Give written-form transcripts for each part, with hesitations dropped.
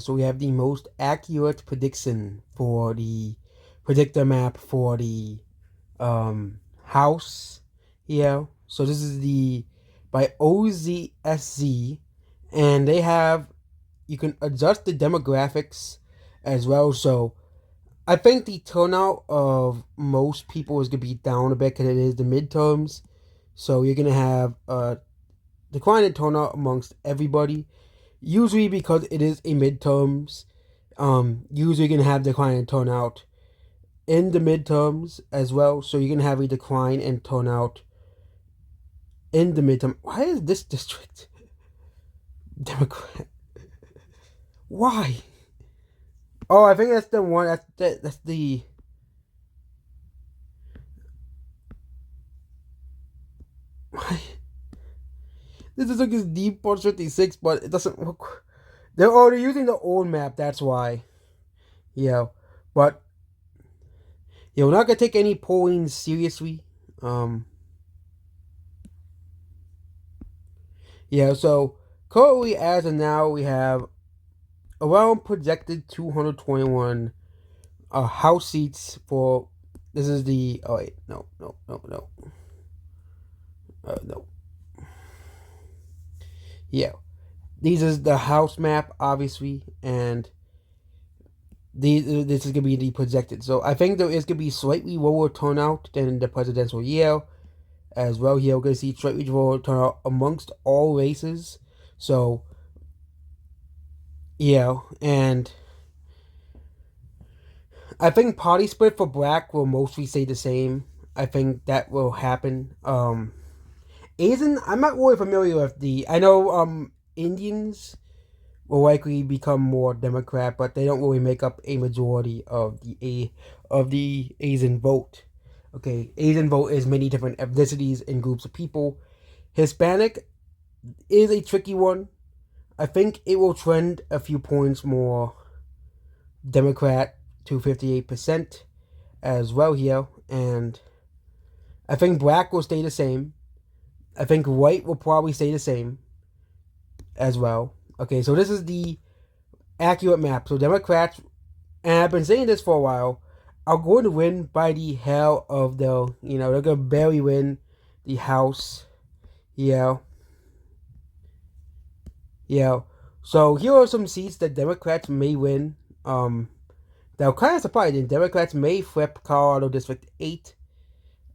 So we have the most accurate prediction for the predictor map for the house here. So this is the by OZSZ, and they have, you can adjust the demographics as well. So I think the turnout of most people is gonna be down a bit because it is the midterms. So you're gonna have a decline in turnout amongst everybody. Usually because it is a midterms, usually you're gonna have decline in turnout in the midterms as well. So you're gonna have a decline in turnout in the midterm. Why is this district Democrat? Why? Oh, I think that's the one. That's the. Why? This is like this deep part 56, but it doesn't look. They're already using the old map. That's why. Yeah, but we're not gonna take any polling seriously. Um. Yeah. So currently, as of now, we have around projected 221 house seats for. This is the. Oh wait, no. No. Yeah, these is the house map, obviously, and this is gonna be the projected. So I think there is gonna be slightly lower turnout than the presidential year as well. Here we're gonna see slightly lower turnout amongst all races. So yeah, and I think party split for black will mostly stay the same. I think that will happen. Asian, I'm not really familiar with the. I know Indians will likely become more Democrat, but they don't really make up a majority of the Asian vote. Okay, Asian vote is many different ethnicities and groups of people. Hispanic is a tricky one. I think it will trend a few points more Democrat to 58% as well here, and I think black will stay the same. I think white will probably stay the same as well. Okay, so this is the accurate map. So Democrats, and I've been saying this for a while, are going to win by the hell of the, they're going to barely win the House. Yeah. Yeah. So here are some seats that Democrats may win. That are kind of surprising. Democrats may flip Colorado District 8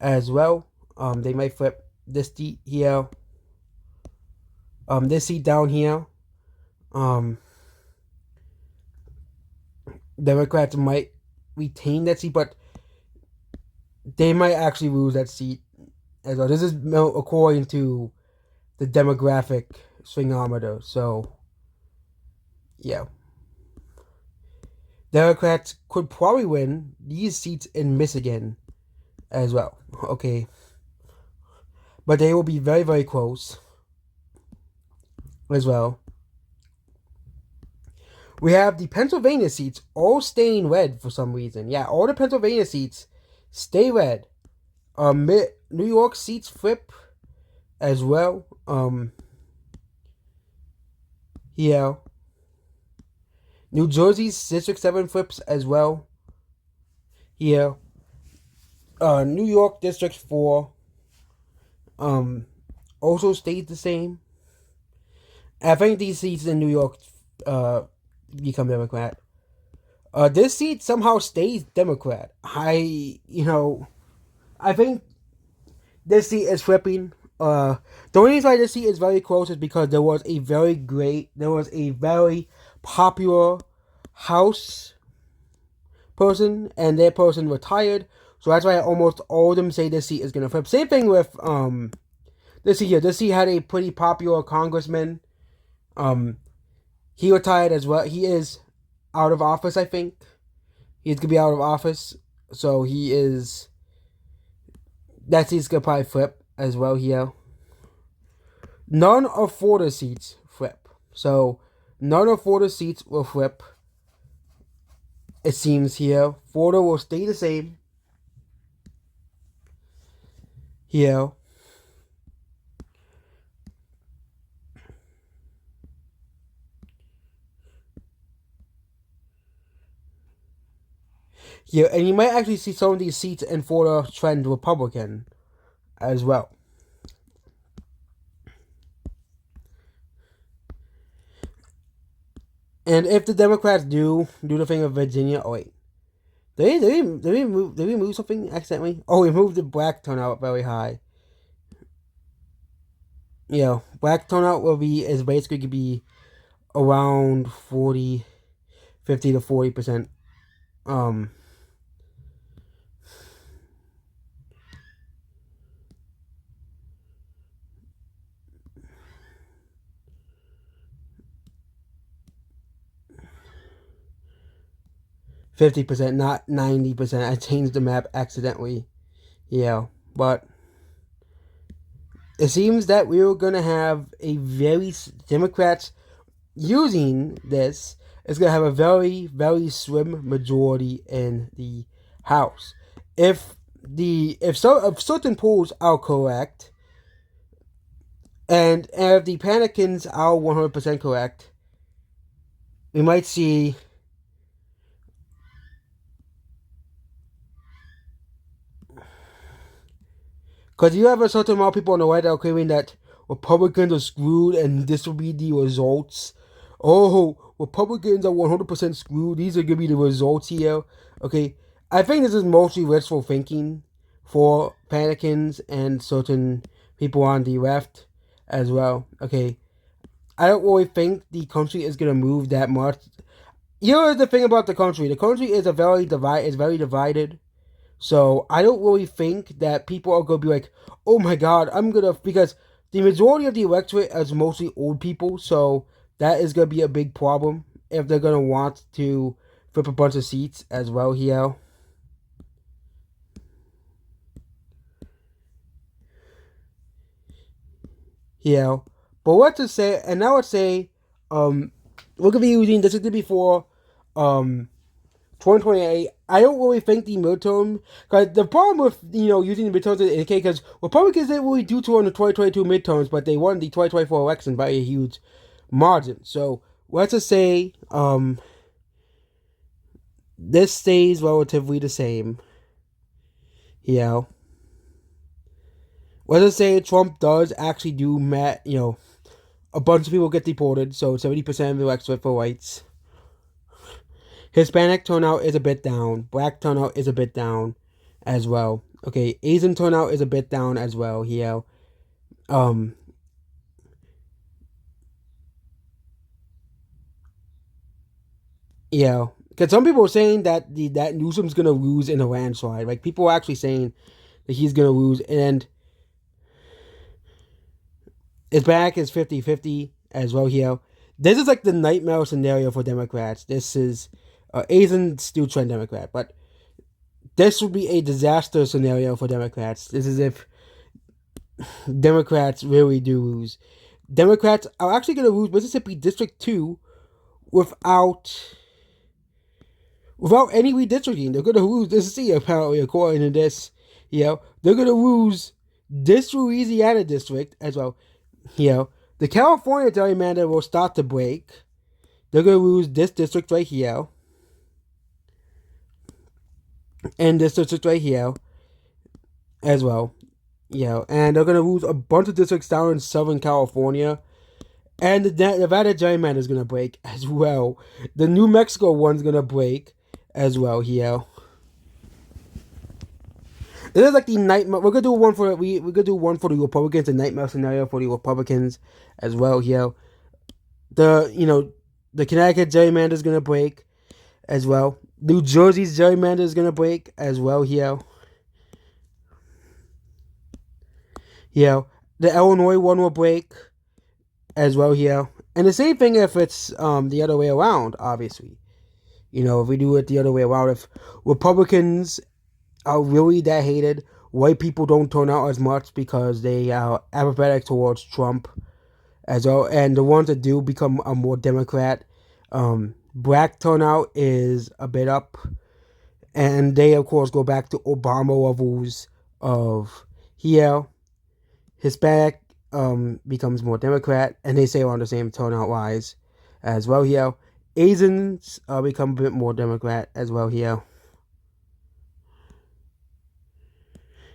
as well. They might flip this seat here. This seat down here. Um, Democrats might retain that seat, but they might actually lose that seat as well. This is according to the demographic swingometer. So, yeah. Democrats could probably win these seats in Michigan as well. Okay. But they will be very, very close as well. We have the Pennsylvania seats all staying red for some reason. Yeah, all the Pennsylvania seats stay red. New York seats flip as well. Yeah. New Jersey's District 7 flips as well. Here. New York District 4 also stays the same. I think these seats in New York become Democrat. This seat somehow stays Democrat. I think this seat is flipping. The only reason why this seat is very close is because there was a very popular House person, and that person retired. So that's why almost all of them say this seat is gonna flip. Same thing with this seat here. This seat had a pretty popular congressman. He retired as well. He is out of office, I think. He's gonna be out of office, so he is. That seat's gonna probably flip as well here. None of Florida seats flip. So none of Florida seats will flip. It seems here. Florida will stay the same. Here. Yeah, and you might actually see some of these seats in Florida trend Republican as well. And if the Democrats do the thing of Virginia, oh wait, did we move something accidentally? Oh, we moved the black turnout very high. Black turnout will be is basically gonna be around 40, 50 to 40%. Um, 50%, not 90%. I changed the map accidentally. But it seems that we are gonna have a very Democrats using this is going to have a very, very slim majority in the House. If certain polls are correct, and if the Panicans are 100% correct, we might see because you have a certain amount of people on the right that are claiming that Republicans are screwed and this will be the results. Oh, Republicans are 100% screwed. These are going to be the results here. Okay, I think this is mostly wishful thinking for Panicans and certain people on the left as well. Okay, I don't really think the country is going to move that much. Here's the thing about the country. The country is very divided. So I don't really think that people are going to be like, oh my god, because the majority of the electorate is mostly old people, so that is going to be a big problem if they're going to want to flip a bunch of seats as well here. Yeah. But what to say, and now let's say, we're going to be using, this is going to be for, 2028. I don't really think the midterm, because the problem with using the midterms in K, because Republicans didn't really do too on the 2022 midterms, but they won the 2024 election by a huge margin. So let's just say this stays relatively the same. Let's just say Trump does actually do a bunch of people get deported, so 70% of the electorate for whites. Hispanic turnout is a bit down. Black turnout is a bit down as well. Okay, Asian turnout is a bit down as well here. Yeah, because some people are saying that that Newsom's gonna lose in a landslide. Like people are actually saying that he's gonna lose, and his back is 50-50 as well here. This is like the nightmare scenario for Democrats. This is Asian still trend Democrat, but this would be a disaster scenario for Democrats. This is if Democrats really do lose. Democrats are actually going to lose Mississippi District 2 without any redistricting. They're going to lose this seat, apparently, according to this. They're going to lose this Louisiana district as well. The California gerrymander will start to break. They're going to lose this district right here. And this district right here as well. And they're going to lose a bunch of districts down in Southern California. And the Nevada gerrymander is going to break as well. The New Mexico one's going to break as well here. This is like the nightmare. We're gonna do one for the Republicans, a nightmare scenario for the Republicans as well here. The Connecticut gerrymander is gonna break as well. New Jersey's gerrymander is gonna break as well here. The Illinois one will break as well here. And the same thing if it's the other way around, obviously. If we do it the other way around, if Republicans are really that hated, white people don't turn out as much because they are apathetic towards Trump as well. And the ones that do become a more Democrat, black turnout is a bit up. And they, of course, go back to Obama levels of here. Hispanic becomes more Democrat, and they stay around the same turnout wise as well here. Asians become a bit more Democrat as well here.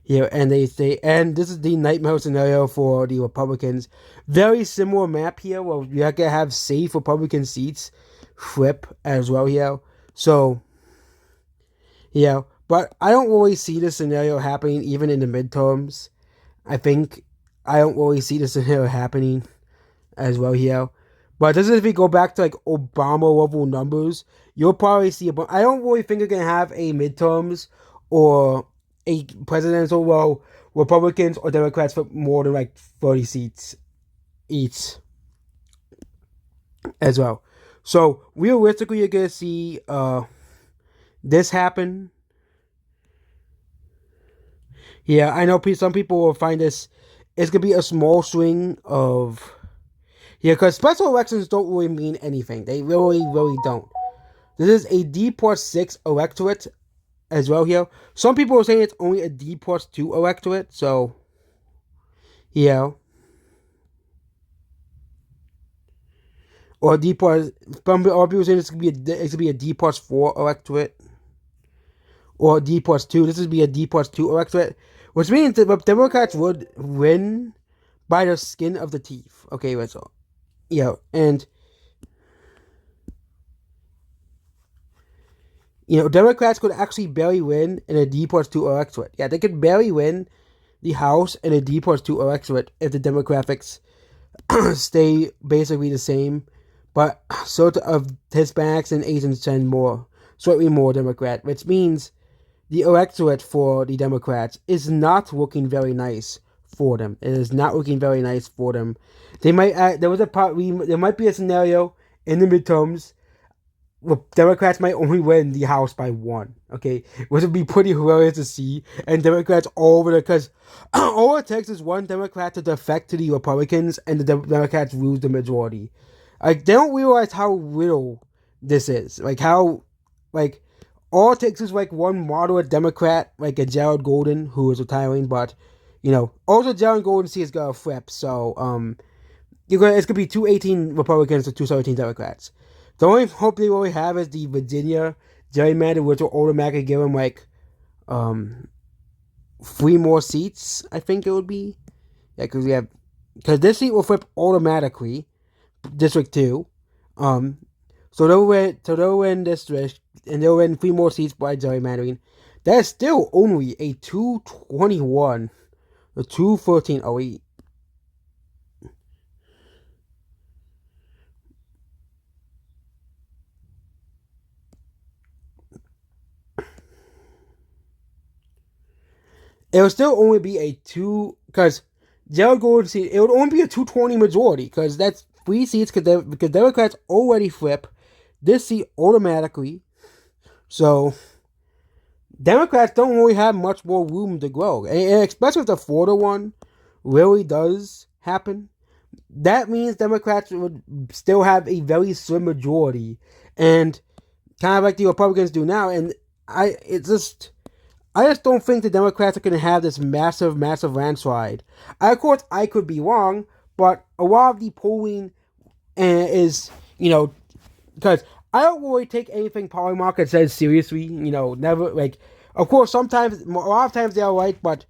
Yeah, and they say, and this is the nightmare scenario for the Republicans. Very similar map here, where you have to have safe Republican seats flip as well here. So, yeah, but I don't really see this scenario happening even in the midterms. I think I don't really see this scenario happening as well here. But this is if we go back to like Obama level numbers, you'll probably see. But I don't really think you're gonna have a midterms or a presidential. Well, Republicans or Democrats for more than like 30 seats each as well. So realistically, you're gonna see this happen. Yeah, I know some people will find this. It's gonna be a small swing of yeah, because special elections don't really mean anything. They really, really don't. This is a D plus 6 electorate as well here. Some people are saying it's only a D plus 2 electorate, so yeah. Or D plus, some people are saying it's gonna be a D plus 4 electorate. Or D plus 2. This would be a D plus 2 electorate. Which means that Democrats would win by the skin of the teeth. Okay, that's all. Yeah, and Democrats could actually barely win in a D plus 2 electorate. Yeah, they could barely win the House in a D plus 2 electorate if the demographics stay basically the same. But sort of Hispanics and Asians tend slightly more Democrat, which means the electorate for the Democrats is not looking very nice for them. It is not looking very nice for them. There might be a scenario in the midterms Democrats might only win the House by one, okay? Which would be pretty hilarious to see. And Democrats all over because all it takes is one Democrat to defect to the Republicans and the Democrats lose the majority. Like, they don't realize how little this is. Like, all it takes is, like, one moderate Democrat, like a Jared Golden, who is retiring, but, also Jared Golden is gonna flip, so, it's gonna be 218 Republicans to 217 Democrats. The only hope they really have is the Virginia gerrymander, which will automatically give them like 3 more seats. I think it would be, yeah, because this seat will flip automatically, District 2. So they'll win district and they'll win 3 more seats by gerrymandering. That's still only a 221, a 213. Oh wait. It would still only be a 2 because Jared Golden seat. It would only be a 220 majority because that's 3 seats because Democrats already flip this seat automatically. So Democrats don't really have much more room to grow, and especially if the Florida one really does happen. That means Democrats would still have a very slim majority, and kind of like the Republicans do now. And I just don't think the Democrats are going to have this massive, massive landslide. Of course, I could be wrong, but a lot of the polling is, because I don't really take anything Polymarket says seriously. Never, like, of course, a lot of times they are right, but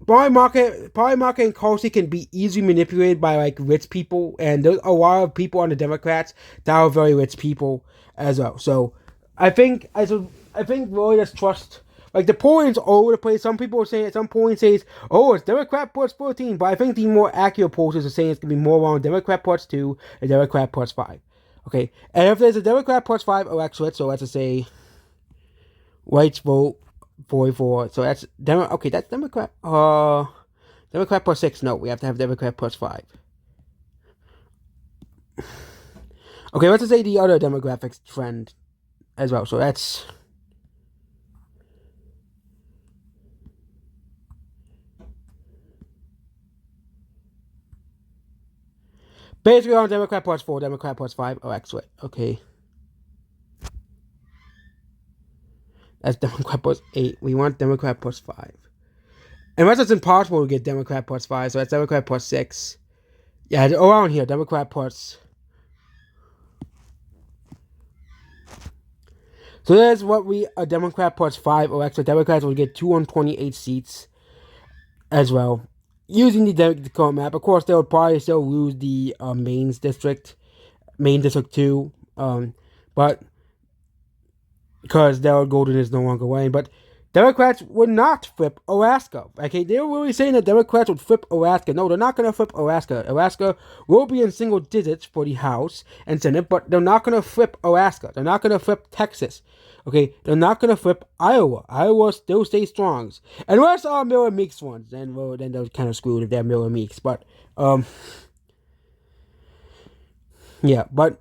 Polymarket and Kelsey can be easily manipulated by, like, rich people, and there's a lot of people on the Democrats that are very rich people as well. So, I think really just trust. Like, the polling's all over the place. Some people are saying, some polling says, oh, it's Democrat plus 14, but I think the more accurate pollsters are saying it's going to be more around Democrat plus 2 and Democrat plus 5. Okay, and if there's a Democrat plus 5 electorate, so let's just say whites vote 44, so that's that's Democrat, Democrat plus 6, no, we have to have Democrat plus 5. Okay, let's just say the other demographics trend as well, so that's basically on Democrat plus 4, Democrat plus 5 electorate, okay. That's Democrat plus 8. We want Democrat plus 5. Unless it's impossible to get Democrat plus 5, so that's Democrat plus 6. Yeah, around here, Democrat plus. So that's what a Democrat plus 5 elects. So Democrats would get 228 seats as well. Using the current map, of course, they would probably still lose the main district 2, but because Darrell Golden is no longer winning. But Democrats would not flip Alaska. Okay, they were really saying that Democrats would flip Alaska. No, they're not going to flip Alaska. Alaska will be in single digits for the House and Senate, but they're not going to flip Alaska. They're not going to flip Texas. Okay, they're not going to flip Iowa. Iowa still stays strong. Unless Miller Meeks ones, then they're kind of screwed if they're Miller Meeks. But yeah, but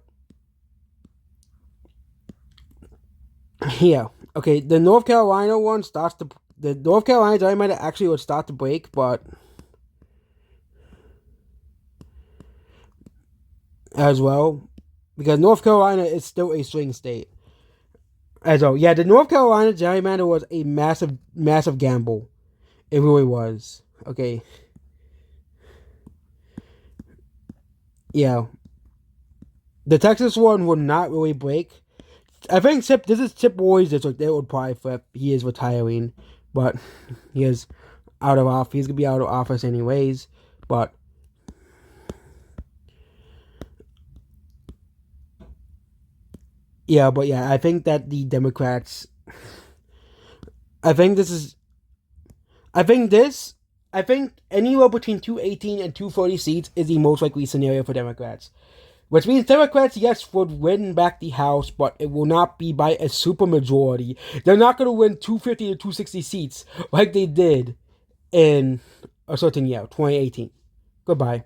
yeah. Okay, the North Carolina one starts to the North Carolina Dynamite actually would start to break, but as well, because North Carolina is still a swing state. As well, yeah, the North Carolina gerrymander was a massive gamble. It really was. Okay, yeah, the Texas one would not really break. I think this is Chip Roy's district. They would probably flip. He is retiring, but he is out of office. He's gonna be out of office anyways. But yeah, I think that the Democrats. I think this is. I think this. I think anywhere between 218 and 240 seats is the most likely scenario for Democrats. Which means Democrats, yes, would win back the House, but it will not be by a supermajority. They're not going to win 250 to 260 seats like they did in a certain year, 2018. Goodbye.